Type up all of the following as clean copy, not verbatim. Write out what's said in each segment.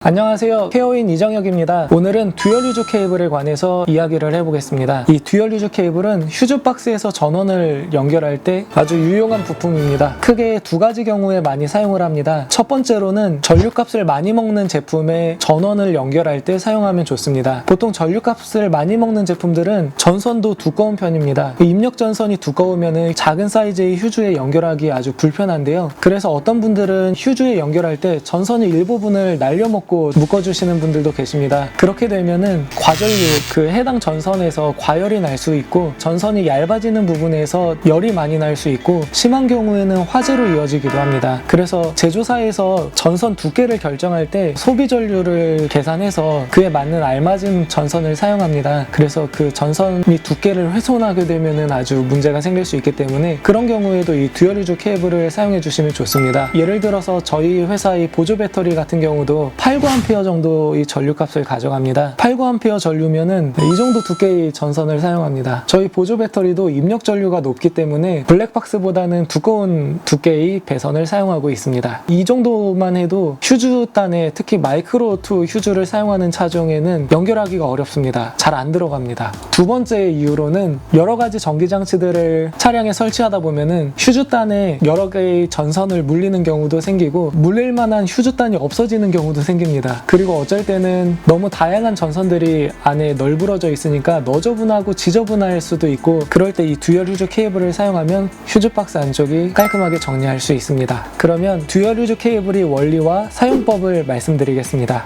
안녕하세요, 케어인 이정혁입니다. 오늘은 듀얼 휴즈 케이블에 관해서 이야기를 해보겠습니다. 이 듀얼 휴즈 케이블은 휴즈 박스에서 전원을 연결할 때 아주 유용한 부품입니다. 크게 두 가지 경우에 많이 사용을 합니다. 첫 번째로는 전류값을 많이 먹는 제품에 전원을 연결할 때 사용하면 좋습니다. 보통 전류값을 많이 먹는 제품들은 전선도 두꺼운 편입니다. 입력 전선이 두꺼우면 작은 사이즈의 휴즈에 연결하기 아주 불편한데요. 그래서 어떤 분들은 휴즈에 연결할 때 전선의 일부분을 날려먹고 묶어주시는 분들도 계십니다. 그렇게 되면은 과전류, 그 해당 전선에서 과열이 날 수 있고 전선이 얇아지는 부분에서 열이 많이 날 수 있고 심한 경우에는 화재로 이어지기도 합니다. 그래서 제조사에서 전선 두께를 결정할 때 소비 전류를 계산해서 그에 맞는 알맞은 전선을 사용합니다. 그래서 그 전선이 두께를 훼손하게 되면은 아주 문제가 생길 수 있기 때문에 그런 경우에도 이 듀얼 휴즈 케이블을 사용해 주시면 좋습니다. 예를 들어서 저희 회사의 보조 배터리 같은 경우도 8,9A 정도의 전류값을 가져갑니다. 8,9A 전류면은 이 정도 두께의 전선을 사용합니다. 저희 보조 배터리도 입력 전류가 높기 때문에 블랙박스보다는 두꺼운 두께의 배선을 사용하고 있습니다. 이 정도만 해도 휴즈단에 특히 마이크로 2 휴즈를 사용하는 차종에는 연결하기가 어렵습니다. 잘 안 들어갑니다. 두 번째 이유로는 여러 가지 전기장치들을 차량에 설치하다 보면은 휴즈단에 여러 개의 전선을 물리는 경우도 생기고 물릴 만한 휴즈단이 없어지는 경우도 생깁니다. 그리고 어쩔 때는 너무 다양한 전선들이 안에 널브러져 있으니까 너저분하고 지저분할 수도 있고 그럴 때 이 듀얼 휴즈 케이블을 사용하면 휴즈 박스 안쪽이 깔끔하게 정리할 수 있습니다. 그러면 듀얼 휴즈 케이블의 원리와 사용법을 말씀드리겠습니다.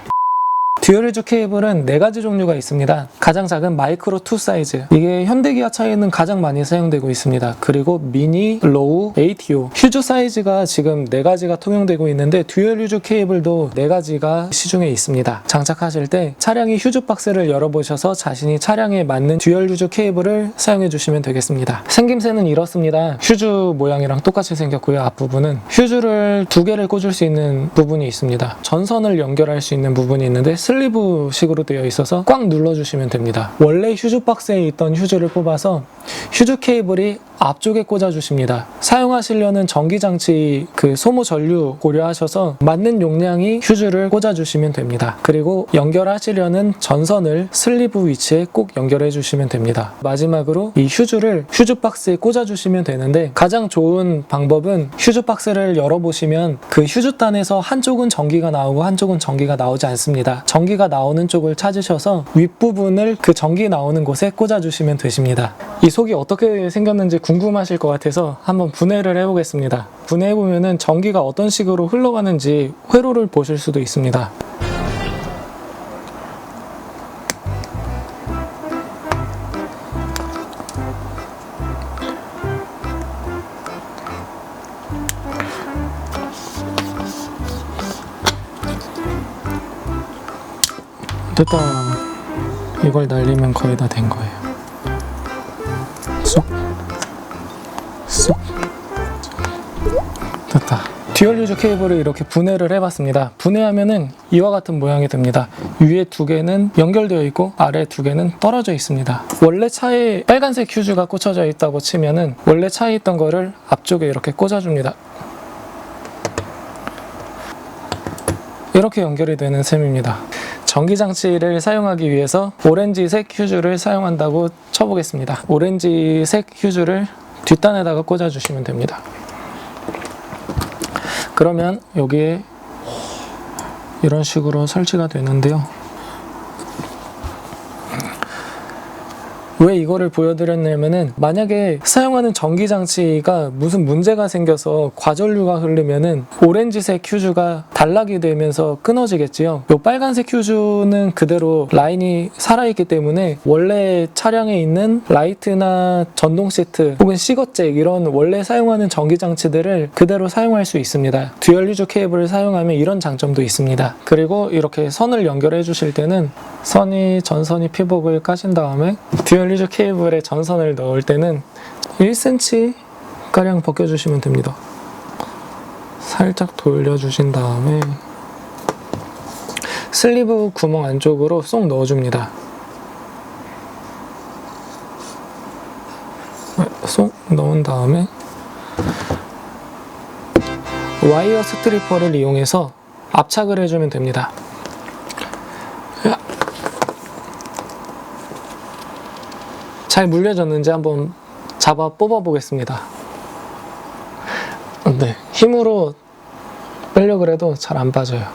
듀얼 휴즈 케이블은 4가지 종류가 있습니다. 가장 작은 마이크로 2 사이즈, 이게 현대기아차에는 가장 많이 사용되고 있습니다. 그리고 미니, 로우, ATO 휴즈 사이즈가 지금 4가지가 통용되고 있는데 듀얼 휴즈 케이블도 4가지가 시중에 있습니다. 장착하실 때 차량의 휴즈 박스를 열어보셔서 자신이 차량에 맞는 듀얼 휴즈 케이블을 사용해 주시면 되겠습니다. 생김새는 이렇습니다. 휴즈 모양이랑 똑같이 생겼고요. 앞부분은 휴즈를 2개를 꽂을 수 있는 부분이 있습니다. 전선을 연결할 수 있는 부분이 있는데 슬리브 식으로 되어 있어서 꽉 눌러주시면 됩니다. 원래 휴즈 박스에 있던 휴즈를 뽑아서 휴즈 케이블이 앞쪽에 꽂아주십니다. 사용하시려는 전기장치 그 소모 전류 고려하셔서 맞는 용량의 휴즈를 꽂아주시면 됩니다. 그리고 연결하시려는 전선을 슬리브 위치에 꼭 연결해 주시면 됩니다. 마지막으로 이 휴즈를 휴즈 박스에 꽂아주시면 되는데 가장 좋은 방법은 휴즈 박스를 열어보시면 그 휴즈단에서 한쪽은 전기가 나오고 한쪽은 전기가 나오지 않습니다. 전기가 나오는 쪽을 찾으셔서 윗부분을 그 전기 나오는 곳에 꽂아주시면 되십니다. 이 속이 어떻게 생겼는지 궁금하실 것 같아서 한번 분해를 해보겠습니다. 분해해보면은 전기가 어떤 식으로 흘러가는지 회로를 보실 수도 있습니다. 됐다. 이걸 날리면 거의 다 된 거예요. 쏙. 쏙. 됐다. 듀얼 휴즈 케이블을 이렇게 분해를 해봤습니다. 분해하면은 이와 같은 모양이 됩니다. 위에 2개는 연결되어 있고 아래 2개는 떨어져 있습니다. 원래 차에 빨간색 휴즈가 꽂혀져 있다고 치면은 원래 차에 있던 거를 앞쪽에 이렇게 꽂아줍니다. 이렇게 연결이 되는 셈입니다. 전기장치를 사용하기 위해서 오렌지색 휴즈를 사용한다고 쳐보겠습니다. 오렌지색 휴즈를 뒷단에다가 꽂아주시면 됩니다. 그러면 여기에 이런 식으로 설치가 되는데요. 왜 이거를 보여드렸냐면은 만약에 사용하는 전기장치가 무슨 문제가 생겨서 과전류가 흐르면은 오렌지색 휴즈가 단락이 되면서 끊어지겠지요. 요 빨간색 휴즈는 그대로 라인이 살아있기 때문에 원래 차량에 있는 라이트나 전동 시트 혹은 시거잭 이런 원래 사용하는 전기장치들을 그대로 사용할 수 있습니다. 듀얼 휴즈 케이블을 사용하면 이런 장점도 있습니다. 그리고 이렇게 선을 연결해 주실 때는 전선이 피복을 까신 다음에 듀얼 휴즈 케이블에 전선을 넣을 때는 1cm 가량 벗겨주시면 됩니다. 살짝 돌려주신 다음에 슬리브 구멍 안쪽으로 쏙 넣어줍니다. 쏙 넣은 다음에 와이어 스트리퍼를 이용해서 압착을 해주면 됩니다. 잘 물려졌는지 한번 잡아 뽑아 보겠습니다. 네, 힘으로 빼려고 해도 잘 안 빠져요.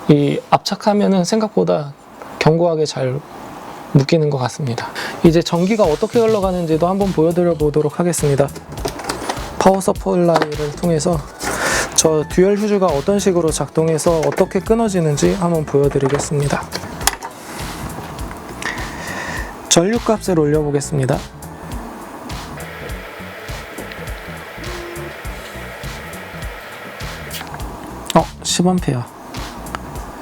이 압착하면은 생각보다 견고하게 잘 묶이는 것 같습니다. 이제 전기가 어떻게 흘러가는지도 한번 보여드려 보도록 하겠습니다. 파워 서플라이를 통해서 저 듀얼 휴즈가 어떤 식으로 작동해서 어떻게 끊어지는지 한번 보여드리겠습니다. 전류값을 올려보겠습니다. 10A.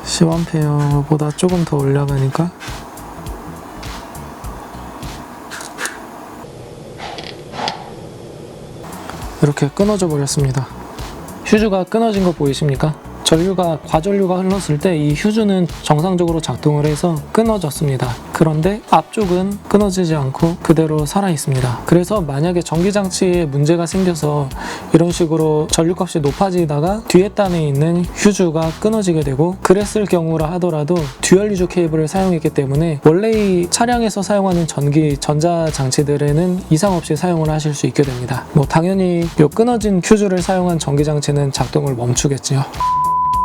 10A보다 조금 더 올라가니까 이렇게 끊어져 버렸습니다. 휴즈가 끊어진 거 보이십니까? 과전류가 흘렀을 때 이 휴즈는 정상적으로 작동을 해서 끊어졌습니다. 그런데 앞쪽은 끊어지지 않고 그대로 살아 있습니다. 그래서 만약에 전기장치에 문제가 생겨서 이런 식으로 전류값이 높아지다가 뒤에 단에 있는 휴즈가 끊어지게 되고 그랬을 경우라 하더라도 듀얼 유즈 케이블을 사용했기 때문에 원래 이 차량에서 사용하는 전자장치들에는 이상 없이 사용을 하실 수 있게 됩니다. 당연히 이 끊어진 휴즈를 사용한 전기장치는 작동을 멈추겠지요.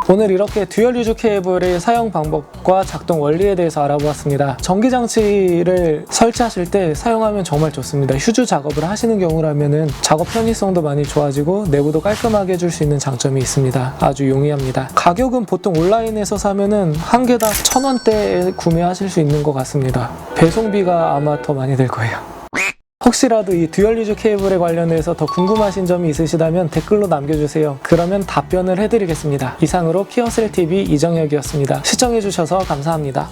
오늘 이렇게 듀얼 유즈 케이블의 사용 방법과 작동 원리에 대해서 알아보았습니다. 전기장치를 설치하실 때 사용하면 정말 좋습니다. 휴즈 작업을 하시는 경우라면 작업 편의성도 많이 좋아지고 내부도 깔끔하게 해줄 수 있는 장점이 있습니다. 아주 용이합니다. 가격은 보통 온라인에서 사면은 한 개당 1,000원대에 구매하실 수 있는 것 같습니다. 배송비가 아마 더 많이 들 거예요. 혹시라도 이 듀얼 유즈 케이블에 관련해서 더 궁금하신 점이 있으시다면 댓글로 남겨주세요. 그러면 답변을 해드리겠습니다. 이상으로 피어셀TV 이정혁이었습니다. 시청해주셔서 감사합니다.